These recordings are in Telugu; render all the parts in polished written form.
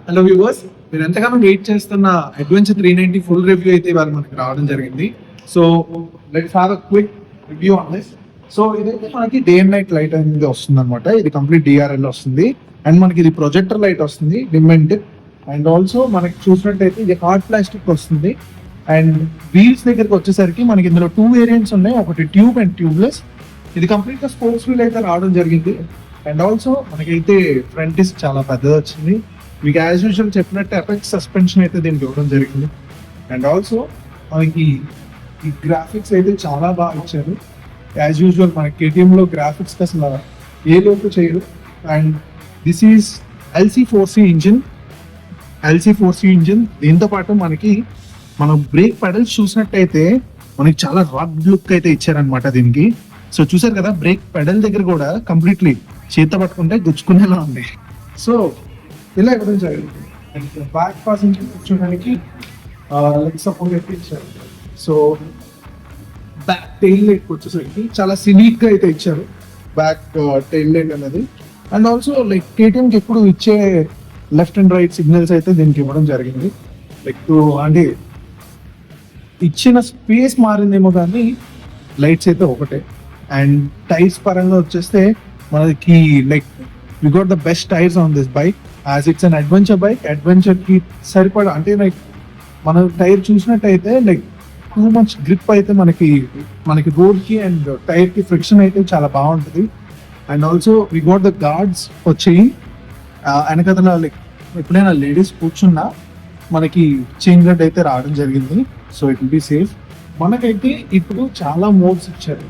హలో వ్యూవర్స్, మీరు ఎంతగానో వెయిట్ చేస్తున్న అడ్వెంచర్ 390 ఫుల్ రివ్యూ అయితే ఇవాళ మనకి రావడం జరిగింది. So let's have a quick review on this. So ఇదైతే మనకి డే అండ్ నైట్ లైట్ అనేది వస్తుంది అనమాట. ఇది కంప్లీట్ డిఆర్ఎల్ వస్తుంది అండ్ మనకి ఇది ప్రొజెక్టర్ లైట్ వస్తుంది డిమెంట్. అండ్ ఆల్సో మనకి చూసినట్టయితే ఇది హార్డ్ ప్లాస్టిక్ వస్తుంది. అండ్ వీల్స్ దగ్గరికి వచ్చేసరికి మనకి ఇందులో 2 వేరియంట్స్ ఉన్నాయి, ఒకటి ట్యూబ్ అండ్ ట్యూబ్లెస్. ఇది కంప్లీట్ గా స్పోర్ట్స్ వీల్ అయితే రావడం జరిగింది. అండ్ ఆల్సో మనకైతే ఫ్రంట్ డిస్క్ చాలా పెద్దది వచ్చింది. మీకు యాజ్ యూజువల్ చెప్పినట్టు ఎఫెక్ట్ సస్పెన్షన్ అయితే దీనికి ఇవ్వడం జరిగింది. అండ్ ఆల్సో మనకి ఈ గ్రాఫిక్స్ అయితే చాలా బాగా ఇచ్చారు. యాజ్ యూజువల్ మనకి KTM లో గ్రాఫిక్స్ అసలు ఏ లోపు చేయరు. And this is LC4C engine. దీంతో పాటు మనకి మనం బ్రేక్ పెడల్స్ చూసినట్టయితే మనకి చాలా రగ్ లుక్ అయితే ఇచ్చారనమాట దీనికి. సో చూసారు కదా, బ్రేక్ పెడల్ దగ్గర కూడా కంప్లీట్లీ చేత పట్టుకుంటే గుచ్చుకునేలా ఉంది. సో ఇలా ఇవ్వడం జరిగింది. బ్యాక్ పాసింజర్ కూర్చోడానికి లెగ్ సపోర్ట్ అయితే ఇచ్చారు. సో బ్యాక్ టెయిల్ లైట్ వచ్చేసరికి చాలా సిలీక్ గా అయితే ఇచ్చారు బ్యాక్ టెయిల్ లైట్ అనేది. అండ్ ఆల్సో లైక్ KTM కి ఎప్పుడు ఇచ్చే లెఫ్ట్ అండ్ రైట్ సిగ్నల్స్ అయితే దీనికి ఇవ్వడం జరిగింది. లైక్ అంటే ఇచ్చిన స్పేస్ మారిందేమో కానీ లైట్స్ అయితే ఒకటే. అండ్ టైర్స్ పరంగా వచ్చేస్తే మనకి like we got the best tyres on this bike. As it's an adventure bike, adventure కి సరిపడా అంటే లైక్ మన టైర్ చూసినట్టయితే లైక్ టూ మచ్ గ్రిప్ అయితే మనకి రోడ్ కి అండ్ టైర్ కి ఫ్రిక్షన్ అయితే చాలా బాగుంటుంది. And also we got the guards వచ్చి వెనకతల లైక్ ఎప్పుడైనా లేడీస్ కూర్చున్నా మనకి చైన్ గడ్ అయితే రావడం జరిగింది. So it will be safe. మనకైతే ఇప్పుడు చాలా మోడ్స్ ఇచ్చారు.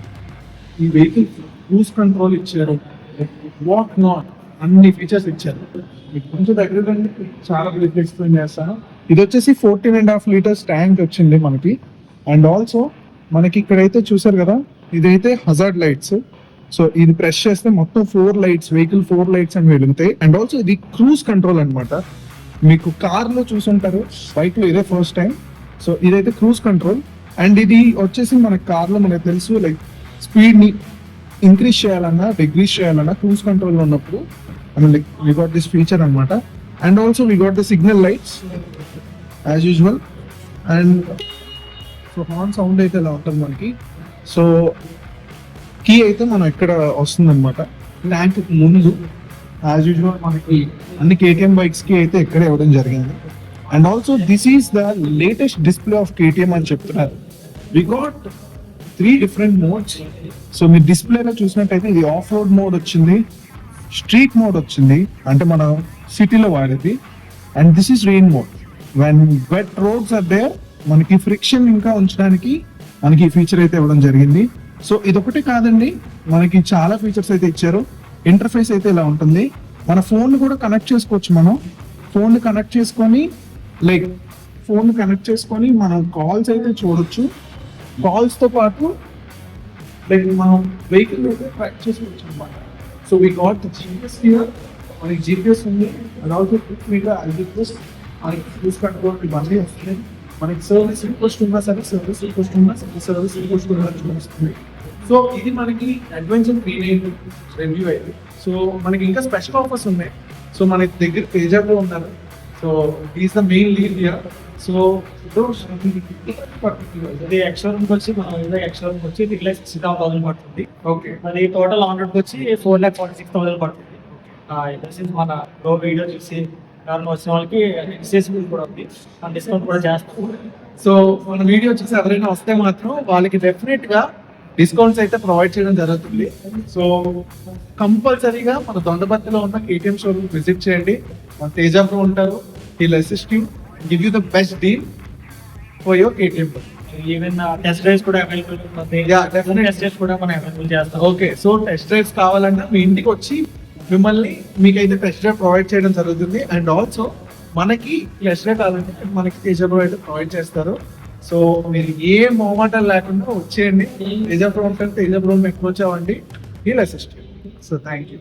ఈ వెహికల్ క్రూజ్ కంట్రోల్ ఇచ్చారు, వాట్ నాట్ అన్ని ఫీచర్స్ ఇచ్చారు. మీకు కొంచెం దగ్గర చాలా బ్రీఫ్ ఎక్స్ప్లెయిన్ చేస్తాను. ఇది వచ్చేసి 14.5 లీటర్స్ ట్యాంక్ వచ్చింది మనకి. అండ్ ఆల్సో మనకి ఇక్కడైతే చూసారు కదా, ఇదైతే హజార్డ్ లైట్స్. సో ఇది ప్రెస్ చేస్తే మొత్తం 4 లైట్స్, వెహికల్ 4 లైట్స్ అని వెలుగుతాయి. అండ్ ఆల్సో ఇది క్రూజ్ కంట్రోల్ అనమాట. మీకు కార్ లో చూసుంటారు, బైక్ లో ఇదే ఫస్ట్ టైం. సో ఇదైతే క్రూజ్ కంట్రోల్. అండ్ ఇది వచ్చేసి మన కార్ లో మనకు తెలుసు లైక్ స్పీడ్ ని ఇంక్రీజ్ చేయాలన్నా డిక్రీజ్ చేయాలన్నా క్రూజ్ కంట్రోల్ ఉన్నప్పుడు like we got this feature అనమాట. And also we got the signal lights as usual. And so horn sound అయితే ఇలా ఉంటుంది మనకి. సో కీ అయితే మనం ఇక్కడ వస్తుంది అనమాట ట్యాంక్ ముందు. యాజ్ యూజువల్ మనకి అన్ని KTM బైక్స్ కి అయితే ఇక్కడే ఇవ్వడం జరిగింది. And also this is the latest display of KTM అని చెప్తున్నారు. We got 3 different modes. So మీరు డిస్ప్లేలో చూసినట్టయితే ఇది ఆఫ్ రోడ్ మోడ్ వచ్చింది, స్ట్రీట్ మోడ్ వచ్చింది అంటే మన సిటీలో వాడేది. And this is rain mode. When wet roads are there మనకి ఫ్రిక్షన్ ఇంకా ఉంచడానికి మనకి ఈ ఫీచర్ అయితే ఇవ్వడం జరిగింది. సో ఇదొకటి కాదండి, మనకి చాలా ఫీచర్స్ అయితే ఇచ్చారు. ఇంటర్ఫేస్ అయితే ఇలా ఉంటుంది. మన ఫోన్ కూడా కనెక్ట్ చేసుకోవచ్చు. మనం ఫోన్ కనెక్ట్ చేసుకొని మనం కాల్స్ అయితే చూడొచ్చు. కాల్స్ తో పాటు లైక్ మనం వెహికల్ అయితే ట్రాక్ చేసుకోవచ్చు అనమాట. So we got GPS here. మనకి GPS ఉంది. అండ్ ఆల్సో మనకి క్రూజ్ కంట్రోల్ ఇవన్నీ వస్తున్నాయి. మనకి సర్వీస్ రిక్వెస్ట్ ఉన్నా సరే సర్వీస్ రిక్వెస్ట్ ఉన్నా చూపిస్తుంది. సో ఇది మనకి అడ్వెంచర్ 390 రివ్యూ అయింది. సో మనకి ఇంకా స్పెషల్ ఆఫర్స్ ఉన్నాయి. సో మన దగ్గర తేజాలో ఉన్నారు. So is the main lead here. So ఇది ఎక్స్ట్రా రూమ్ వచ్చి మన ఎక్స్ట్రా రూమ్ వచ్చి 3,67,000 పడుతుంది. ఓకే, అది టోటల్ 100 వచ్చి 4,46,000 పడుతుంది. మన లో వీడియో చూసి ఎవరైనా వచ్చిన వాళ్ళకి ఎక్సెసిబుల్ కూడా ఉంది, డిస్కౌంట్ కూడా చేస్తాం. సో మన వీడియో చూసి ఎవరైనా వస్తే మాత్రం వాళ్ళకి డెఫినెట్ గా డిస్కౌంట్స్ అయితే ప్రొవైడ్ చేయడం జరుగుతుంది. సో కంపల్సరీగా మన దొండపర్తిలో ఉన్న KTM షోరూమ్ విజిట్ చేయండి. మన తేజ బ్రో ఉంటారు. He'll assist you, give you the best deal for your KTM. Even test drives కూడా అవైలబుల్ ఉంటుంది. టెస్ట్ డ్రైవ్స్ కూడా మనం అవైలబుల్ చేస్తాం. ఓకే, సో టెస్ట్ డ్రైవ్స్ కావాలంటే మీ ఇంటికి వచ్చి మిమ్మల్ని మీకైతే టెస్ట్ డ్రైవ్ ప్రొవైడ్ చేయడం జరుగుతుంది. అండ్ ఆల్సో మనకి టెస్ట్ డ్రైవ్ కావాలంటే మనకి తేజ బ్రో అయితే ప్రొవైడ్ చేస్తారు. సో మీరు ఏ మొహమాటాలు లేకుండా వచ్చేయండి. తేజ బ్రో అంటే తేజ బ్రో ఎక్కువ వచ్చామండి. He'll assist. So thank you.